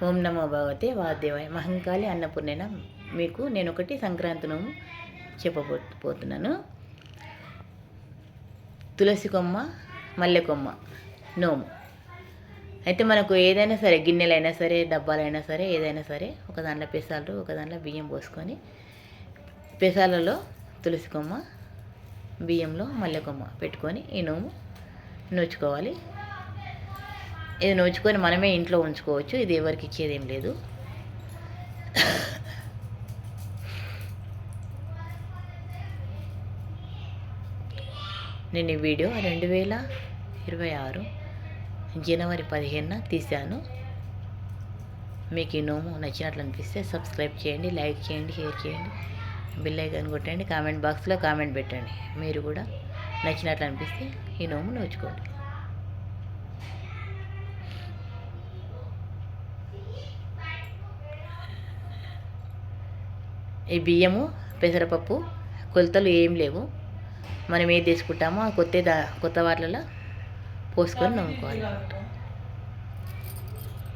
ఓం నమో భగవతే వాసుదేవాయ. మహంకాళి అన్నపూర్ణేన మీకు నేను ఒకటి సంక్రాంతి నోము చెప్పబోతున్నాను. తులసి కొమ్మ, మల్లె కొమ్మ నోము. అయితే మనకు ఏదైనా సరే, గిన్నెలైనా సరే, డబ్బాలైనా సరే, ఏదైనా సరే, ఒక దాంట్లో పెసాలు, ఒక దాంట్లో బియ్యం పోసుకొని, పెసాలలో తులసి కొమ్మ, బియ్యంలో మల్లె కొమ్మ పెట్టుకొని ఈ నోము నోచుకోవాలి. ఇది నోచుకొని మనమే ఇంట్లో ఉంచుకోవచ్చు. ఇది ఎవరికి ఇచ్చేది ఏం లేదు. నేను ఈ వీడియో 2026 జనవరి 15న తీశాను. మీకు ఈ నోము నచ్చినట్లు అనిపిస్తే సబ్స్క్రైబ్ చేయండి, లైక్ చేయండి, షేర్ చేయండి, బెల్ ఐకాన్ కొట్టండి, కామెంట్ బాక్స్లో కామెంట్ పెట్టండి. మీరు కూడా నచ్చినట్లు అనిపిస్తే ఈ నోము నోచుకోండి. ఈ బియ్యము, పెసరపప్పు కొలతలు ఏం లేవు. మనం ఏది తీసుకుంటామో ఆ కొత్త వాటిలలో పోసుకొని నమ్ముకోవాలి.